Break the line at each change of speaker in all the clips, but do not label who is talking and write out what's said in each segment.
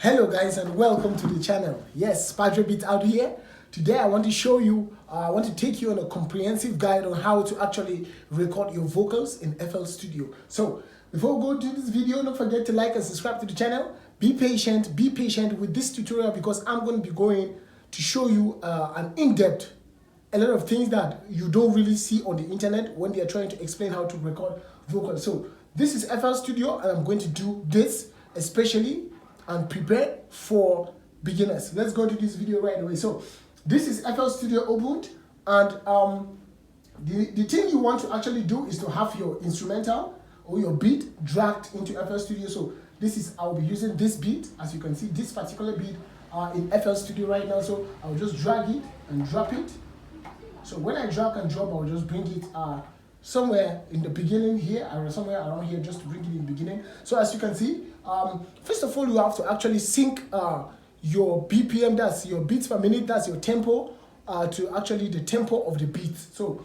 Hello guys and welcome to the channel. Yes, Padre Beat out here. Today I want to show you, I want to take you on a comprehensive guide on how to actually record your vocals in FL Studio. So before we go to this video, don't forget to like and subscribe to the channel. Be patient with this tutorial because I'm going to be going to show you an in-depth, a lot of things that you don't really see on the internet when they are trying to explain how to record vocals. So this is FL Studio and I'm going to do this especially and prepare for beginners. Let's go to this video right away. So this is FL Studio opened, and the thing you want to actually do is to have your instrumental or your beat dragged into FL Studio. So this is, I'll be using this beat, as you can see, this particular beat in FL Studio right now. So I'll just drag it and drop it. So when I drag and drop, I'll just bring it somewhere in the beginning here, or somewhere around here, just to bring it in the beginning. So as you can see, first of all, you have to actually sync your BPM, that's your beats per minute, that's your tempo, to actually the tempo of the beat. So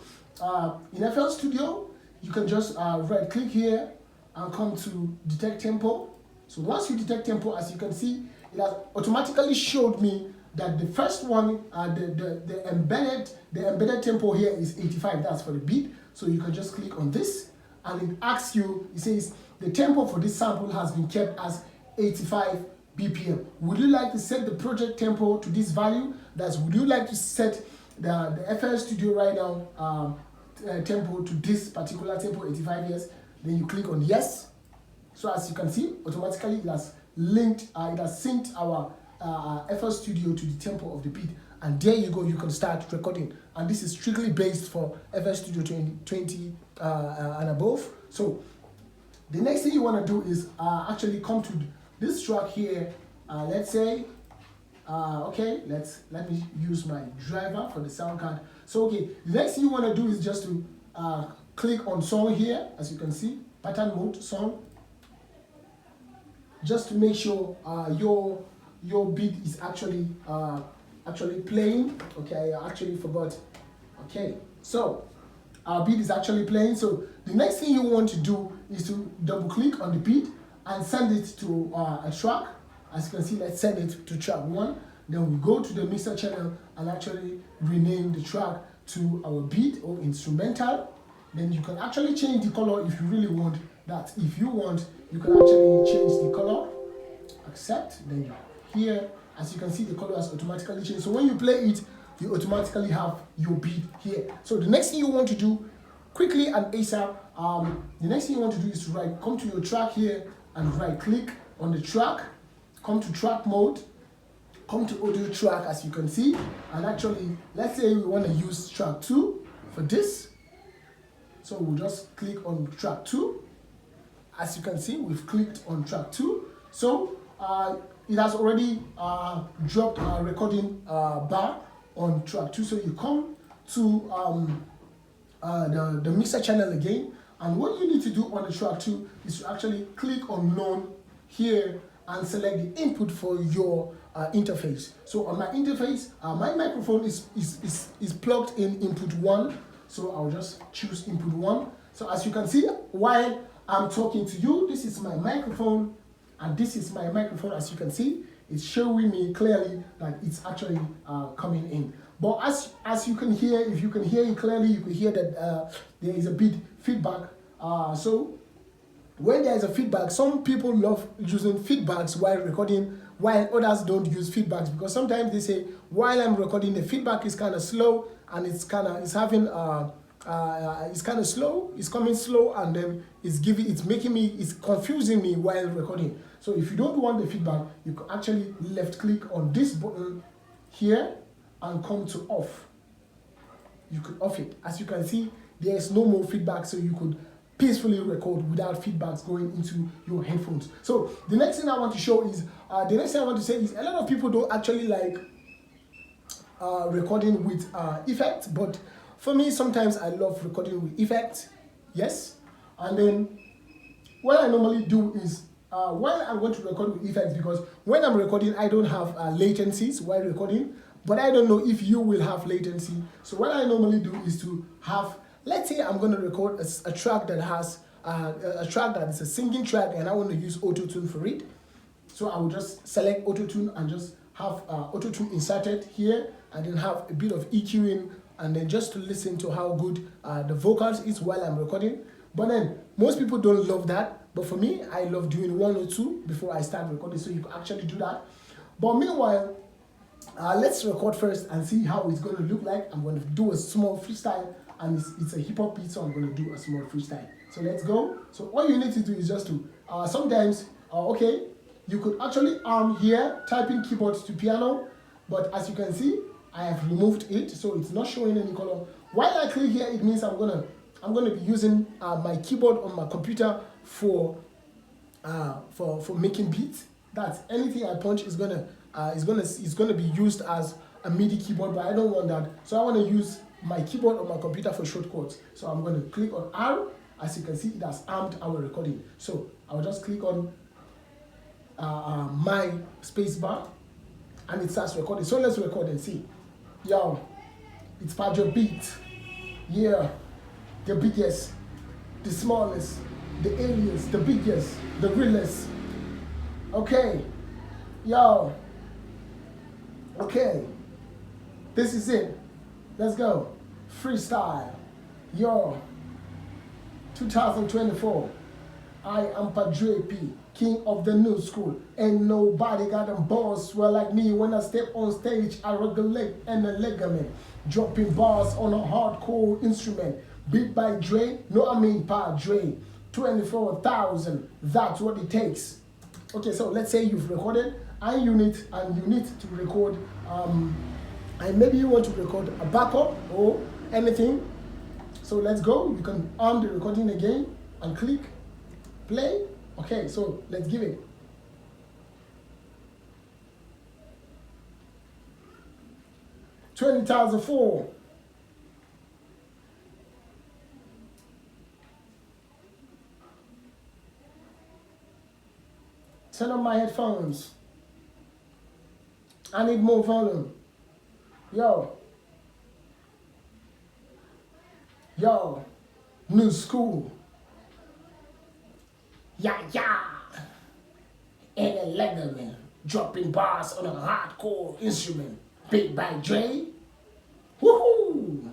in FL Studio, you can just right click here and come to detect tempo. So once you detect tempo, as you can see, it has automatically showed me that the first one, the embedded tempo here is 85, that's for the beat. So you can just click on this and it asks you, it says the tempo for this sample has been kept as 85 BPM. Would you like to set the project tempo to this value? That's, would you like to set the FL Studio right now tempo to this particular tempo, 85 years? Then you click on yes. So as you can see, automatically it has linked, it has synced our FL Studio to the tempo of the beat, and there you go, you can start recording. And this is strictly based for FL Studio 2020 and above. So the next thing you want to do is actually come to this track here. Let's say okay, let me use my driver for the sound card. So okay, the next thing you want to do is just to click on song here, as you can see, pattern mode song, just to make sure your beat is actually playing. Okay, I actually forgot. Okay, so our beat is actually playing. So the next thing you want to do is to double click on the beat and send it to a track. As you can see, let's send it to track 1. Then we go to the mixer channel and actually rename the track to our beat or instrumental. Then you can actually change the color if you really want that. If you want, you can actually change the color. Accept. Then here, as you can see, the color has automatically changed. So when you play it, you automatically have your beat here. So the next thing you want to do quickly and ASAP, the next thing you want to do is to come to your track here and right click on the track, come to track mode, come to audio track, as you can see, and actually let's say we want to use track 2 for this. So we'll just click on track 2. As you can see, we've clicked on track 2. So it has already dropped a recording bar on track 2. So you come to the mixer channel again, and what you need to do on the track 2 is to actually click on none here and select the input for your interface. So on my interface, my microphone is plugged in input 1. So I'll just choose input 1. So as you can see, while I'm talking to you, this is my microphone, and this is my microphone. As you can see, it's showing me clearly that it's actually coming in. But as you can hear, if you can hear it clearly, you can hear that there is a bit feedback. So when there is a feedback, some people love using feedbacks while recording, while others don't use feedbacks, because sometimes they say while I'm recording, the feedback is kind of slow, and it's kind of slow, it's coming slow, and then it's confusing me while recording. So if you don't want the feedback, you can actually left click on this button here and come to off. You could off it. As you can see, there is no more feedback, so you could peacefully record without feedbacks going into your headphones. So the next thing I want to show is, a lot of people don't actually like recording with effects, but for me, sometimes I love recording with effects. Yes, and then what I normally do is while I'm going to record with effects, because when I'm recording, I don't have latencies while recording, but I don't know if you will have latency. So what I normally do is to have, let's say I'm going to record a track that has a track that is a singing track, and I want to use auto tune for it. So I will just select auto tune and just have auto tune inserted here, and then have a bit of EQing, and then just to listen to how good the vocals is while I'm recording. But then most people don't love that, but for me, I love doing 1 or 2 before I start recording, so you can actually do that. But meanwhile, let's record first and see how it's going to look like. I'm going to do a small freestyle, and it's a hip hop beat, so I'm going to do a small freestyle. So let's go. So all you need to do is just to sometimes okay, you could actually here type in keyboard to piano, but as you can see, I have removed it, so it's not showing any color. While I click here, it means I'm gonna be using my keyboard on my computer for making beats. That's anything I punch is gonna be used as a MIDI keyboard, but I don't want that. So I want to use my keyboard on my computer for shortcuts. So I'm going to click on R. As you can see, it has armed our recording. So I'll just click on my space bar, and it starts recording. So let's record and see. Yo, it's Padre Beat. Yeah, the biggest, the smallest, the aliens, the biggest, the realest. Okay, yo, okay, this is it. Let's go. Freestyle. Yo, 2024. I am Padre P, king of the new school. Ain't nobody got them balls swell like me. When I step on stage, I regulate and a ligament. Dropping bars on a hardcore instrument. Beat by Dre, no I mean Padre. 24,000, that's what it takes. Okay, so let's say you've recorded and you need to record and maybe you want to record a backup or anything. So let's go. You can arm the recording again and click play. Okay, so let's give it. $20,004. Turn on my headphones. I need more volume. Yo, new school. Yeah. And a Leatherman dropping bars on a hardcore instrument. Beat by Dre. Woohoo!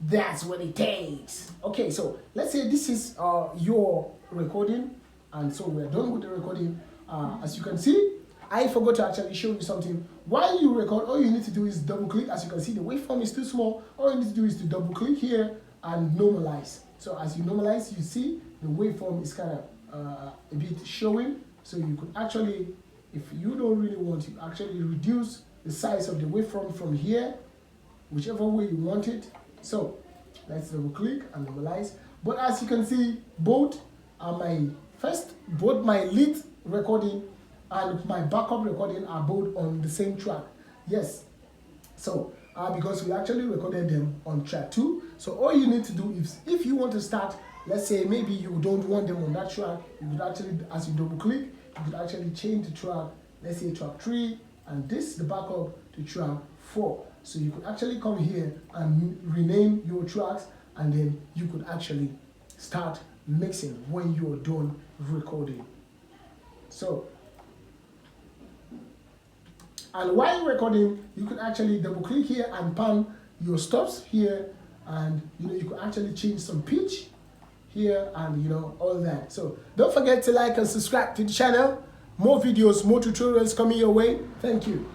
That's what it takes. Okay, so let's say this is your recording, and so we're done with the recording. As you can see, I forgot to actually show you something. While you record, all you need to do is double click. As you can see, the waveform is too small. All you need to do is to double click here and normalize. So as you normalize, you see the waveform is kind of a bit showing. So you could actually, if you don't really want to, actually reduce the size of the waveform from here, whichever way you want it. So let's double click and normalize. But as you can see, both my lead recording and my backup recording are both on the same track. Yes. So because we actually recorded them on track 2. So all you need to do is, if you want to start, let's say maybe you don't want them on that track, you could actually, as you double click, you could actually change the track, let's say track 3, and this the backup to track 4. So you could actually come here and rename your tracks, and then you could actually start mixing when you're done recording. So, and while recording, you could actually double click here and pan your stops here, and you could actually change some pitch here, and all that. So don't forget to like and subscribe to the channel. More videos, more tutorials coming your way. Thank you.